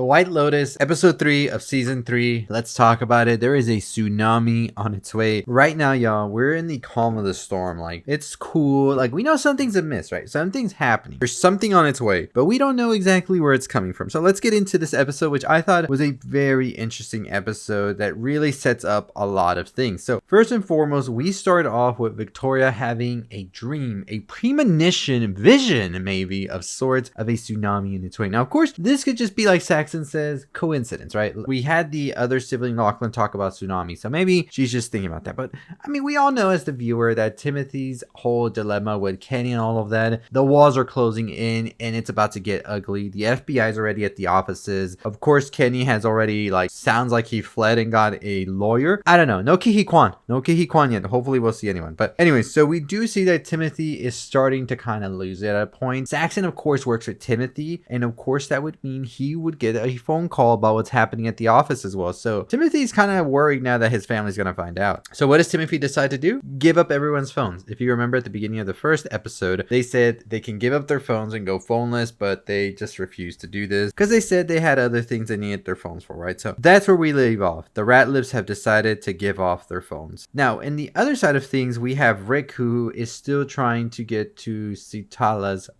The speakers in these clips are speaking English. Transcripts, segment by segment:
White Lotus, episode 3 of season 3. Let's talk about it. There is a tsunami on its way. Right now, y'all, we're in the calm of the storm. Like, it's cool. Like, we know something's amiss, right? Something's happening. There's something on its way, but we don't know exactly where it's coming from. So let's get into this episode, which I thought was a very interesting episode that really sets up a lot of things. So first and foremost, we start off with Victoria having a dream, a premonition, vision maybe of sorts of a tsunami in its way. Now, of course, this could just be like Saxon says, coincidence, right? We had the other sibling Lachlan talk about tsunami, so maybe she's just thinking about that. But I mean, we all know as the viewer that Timothy's whole dilemma with Kenny and all of that, the walls are closing in and it's about to get ugly. The FBI is already at the offices. Of course, Kenny has already sounds like he fled and got a lawyer. I don't know. No Kihi Kwan yet. Hopefully we'll see anyone. But anyway, so we do see that Timothy is starting to kind of lose it at a point. Saxon, of course, works with Timothy, and of course that would mean he would get a phone call about what's happening at the office as well. So Timothy's kind of worried now that his family's going to find out. So what does Timothy decide to do? Give up everyone's phones. If you remember at the beginning of the first episode, they said they can give up their phones and go phoneless, but they just refused to do this because they said they had other things they needed their phones for, right? So that's where we leave off. The rat lips have decided to give off their phones. Now, in the other side of things, we have Rick, who is still trying to get to Sitala's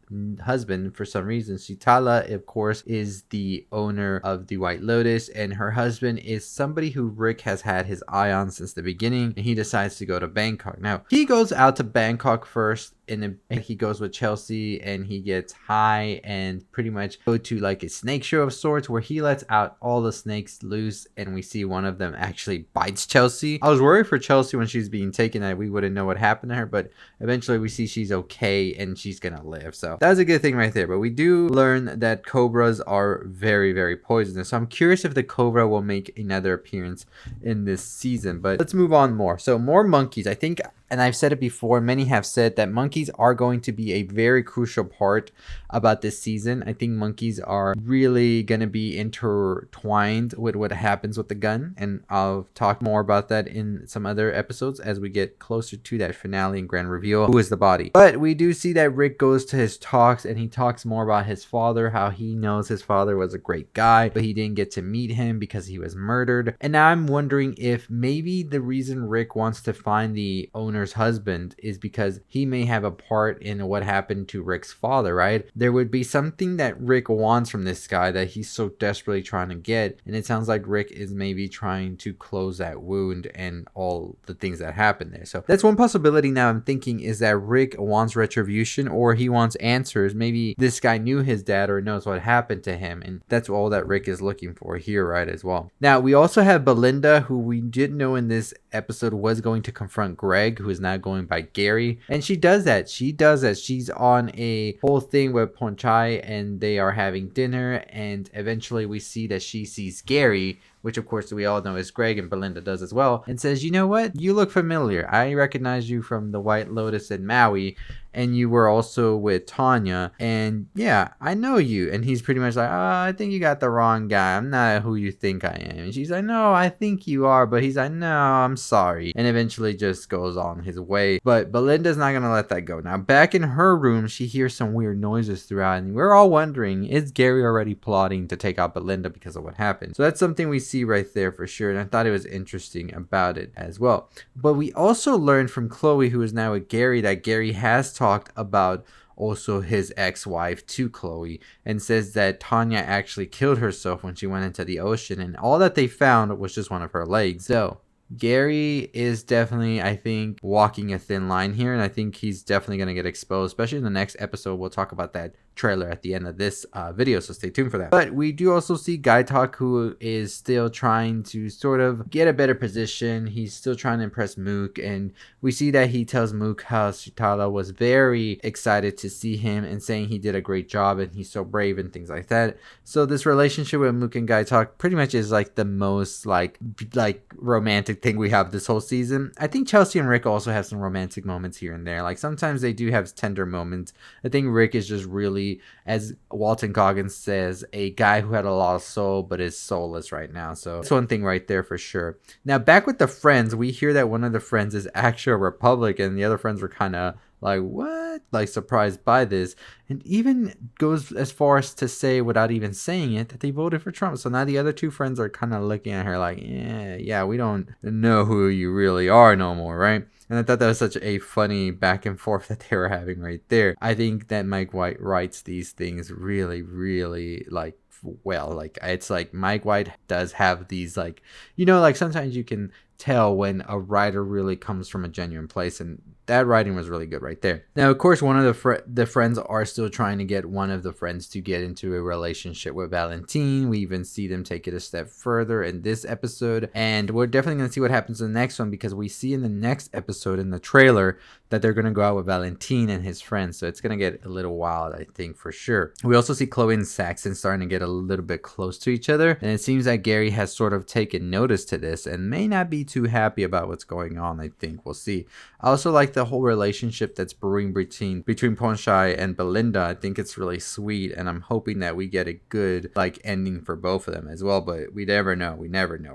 husband for some reason. Sitala, of course, is the owner of the White Lotus, and her husband is somebody who Rick has had his eye on since the beginning, and he decides to go to Bangkok. Now, he goes out to Bangkok first, and then he goes with Chelsea and he gets high and pretty much go to like a snake show of sorts where he lets out all the snakes loose, and we see one of them actually bites Chelsea. I was worried for Chelsea when she's being taken that we wouldn't know what happened to her, but eventually we see she's okay and she's gonna live. So that's a good thing right there. But we do learn that cobras are very, very poisonous. So I'm curious if the cobra will make another appearance in this season. But let's move on more. So more monkeys. I think, and I've said it before, many have said that monkeys are going to be a very crucial part about this season. I think monkeys are really going to be intertwined with what happens with the gun, and I'll talk more about that in some other episodes as we get closer to that finale and grand reveal, who is the body. But we do see that Rick goes to his talks and he talks more about his father, how he knows his father was a great guy, but he didn't get to meet him because he was murdered. And now I'm wondering if maybe the reason Rick wants to find the owner's husband is because he may have a part in what happened to Rick's father, right? There would be something that Rick wants from this guy that he's so desperately trying to get, and it sounds like Rick is maybe trying to close that wound and all the things that happened there. So that's one possibility now I'm thinking, is that Rick wants retribution or he wants answers. Maybe this guy knew his dad or knows what happened to him, and that's all that Rick is looking for here, right, as well. Now we also have Belinda, who we did know in this episode was going to confront Greg, who is now going by Gary, and she does that. She's on a whole thing with Ponchai and they are having dinner, and eventually we see that she sees Gary, which of course we all know is Greg, and Belinda does as well, and says, you know what, you look familiar. I recognize you from the White Lotus in Maui, and you were also with Tanya, and yeah, I know you. And he's pretty much like, I think you got the wrong guy. I'm not who you think I am. And she's like, no, I think you are. But he's like, no, I'm sorry. And eventually just goes on his way. But Belinda's not gonna let that go. Now back in her room, she hears some weird noises throughout, and we're all wondering, is Gary already plotting to take out Belinda because of what happened? So that's something we see right there for sure, and I thought it was interesting about it as well. But we also learned from Chloe, who is now with Gary, that Gary has talked about also his ex-wife to Chloe, and says that Tanya actually killed herself when she went into the ocean, and all that they found was just one of her legs. So Gary is definitely, I think, walking a thin line here, and I think he's definitely going to get exposed, especially in the next episode. We'll talk about that trailer at the end of this video, so stay tuned for that. But we do also see Gaitok, who is still trying to sort of get a better position. He's still trying to impress Mook, and we see that he tells Mook how Shitala was very excited to see him and saying he did a great job and he's so brave and things like that. So this relationship with Mook and Gaitok pretty much is like the most like romantic thing we have this whole season. I think Chelsea and Rick also have some romantic moments here and there. Like sometimes they do have tender moments. I think Rick is just really, as Walton Goggins says, a guy who had a lot of soul but is soulless right now. So that's one thing right there for sure. Now back with the friends, we hear that one of the friends is actually a Republican, and the other friends were kind of like, what? of like surprised by this, and even goes as far as to say, without even saying it, that they voted for Trump. So now the other two friends are kind of looking at her like, yeah, we don't know who you really are no more, right? And I thought that was such a funny back and forth that they were having right there. I think that Mike White writes these things really, really like well. Like, it's like Mike White does have these, like, like sometimes you can tell when a writer really comes from a genuine place, and that writing was really good right there. Now, of course, one of the friends are still trying to get one of the friends to get into a relationship with Valentine. We even see them take it a step further in this episode, and we're definitely going to see what happens in the next one, because we see in the next episode in the trailer that they're going to go out with Valentine and his friends, so it's going to get a little wild, I think, for sure. We also see Chloe and Saxon starting to get a little bit close to each other, and it seems that Gary has sort of taken notice to this and may not be too happy about what's going on. I think we'll see. I also like the whole relationship that's brewing between Ponchai and Belinda. I think it's really sweet, and I'm hoping that we get a good like ending for both of them as well, but we never know,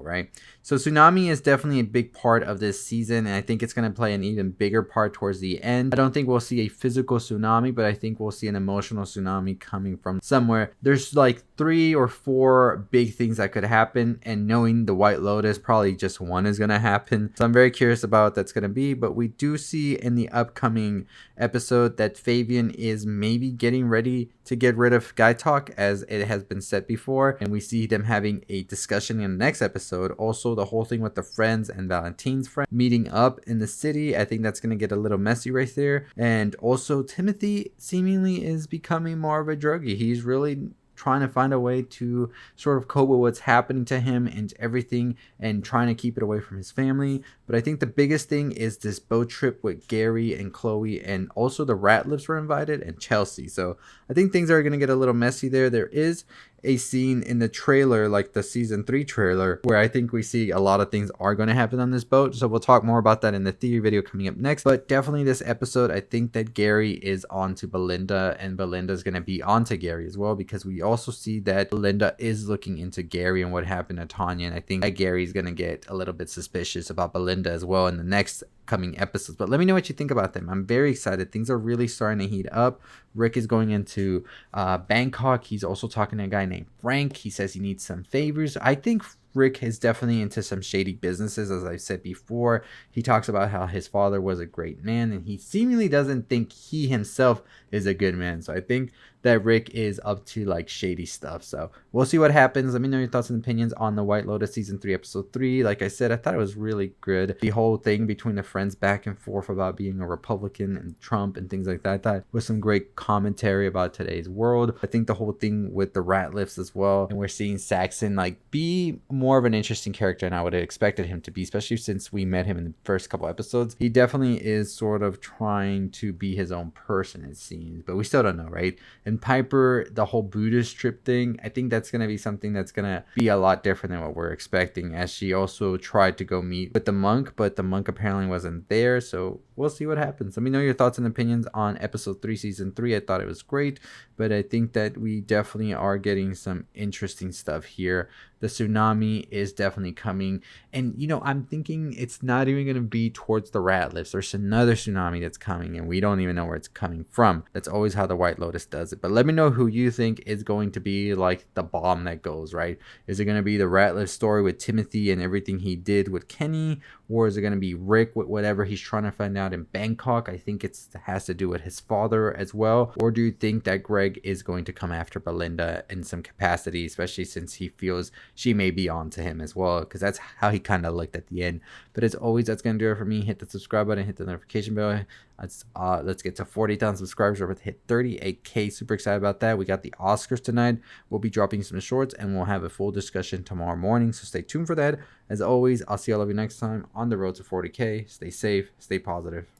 right? So Tsunami is definitely a big part of this season, and I think it's going to play an even bigger part towards the end. I don't think we'll see a physical tsunami, but I think we'll see an emotional tsunami coming from somewhere. There's like 3 or 4 big things that could happen, and knowing the White Lotus, probably just one is going to happen. So I'm very curious about what that's going to be, but we do see in the upcoming episode that Fabian is maybe getting ready to get rid of Guy Talk, as it has been said before, and we see them having a discussion in the next episode. Also, the whole thing with the friends and Valentine's friend meeting up in the city, I think that's going to get a little messy right there. And also, Timothy seemingly is becoming more of a druggie. He's really trying to find a way to sort of cope with what's happening to him and everything, and trying to keep it away from his family. But I think the biggest thing is this boat trip with Gary and Chloe, and also the Ratliffs were invited, and Chelsea. So I think things are going to get a little messy there. There is a scene in the trailer, like the season 3 trailer, where I think we see a lot of things are going to happen on this boat. So we'll talk more about that in the theory video coming up next. But definitely this episode, I think that Gary is on to Belinda, and Belinda's going to be on to Gary as well, because we also see that Belinda is looking into Gary and what happened to Tanya. And I think that Gary's going to get a little bit suspicious about Belinda as well in the next coming episodes. But let me know what you think about them. I'm very excited. Things are really starting to heat up. Rick is going into Bangkok. He's also talking to a guy named Frank. He says he needs some favors. I think Rick is definitely into some shady businesses, as I said before. He talks about how his father was a great man, and he seemingly doesn't think he himself is a good man. So I think that Rick is up to like shady stuff. So we'll see what happens. Let me know your thoughts and opinions on the White Lotus season 3 episode 3. Like I said, I thought it was really good. The whole thing between the friends back and forth about being a Republican and Trump and things like that, I thought was some great commentary about today's world. I think the whole thing with the Ratliffs as well, and we're seeing Saxon like be more of an interesting character than I would have expected him to be, especially since we met him in the first couple episodes. He definitely is sort of trying to be his own person, it seems, but we still don't know, right? And Piper, the whole Buddhist trip thing, I think that's going to be something that's going to be a lot different than what we're expecting, as she also tried to go meet with the monk, but the monk apparently wasn't there. So we'll see what happens. Let me know your thoughts and opinions on episode 3 season 3. I thought it was great, but I think that we definitely are getting some interesting stuff here. The tsunami is definitely coming, and I'm thinking it's not even going to be towards the Ratliffs. There's another tsunami that's coming, and we don't even know where it's coming from. That's always how the White Lotus does it. But let me know who you think is going to be like the bomb that goes, right? Is it going to be the Ratliff story with Timothy and everything he did with Kenny, or is it going to be Rick with whatever he's trying to find out in Bangkok? I think it has to do with his father as well. Or do you think that Greg is going to come after Belinda in some capacity, especially since he feels she may be on to him as well, because that's how he kind of looked at the end. But as always, that's going to do it for me. Hit the subscribe button, hit the notification bell. Let's get to 40,000 subscribers. We're about to hit 38K. Super excited about that. We got the Oscars tonight. We'll be dropping some shorts, and we'll have a full discussion tomorrow morning, so stay tuned for that. As always, I'll see all of you next time on the road to 40K. Stay safe, stay positive.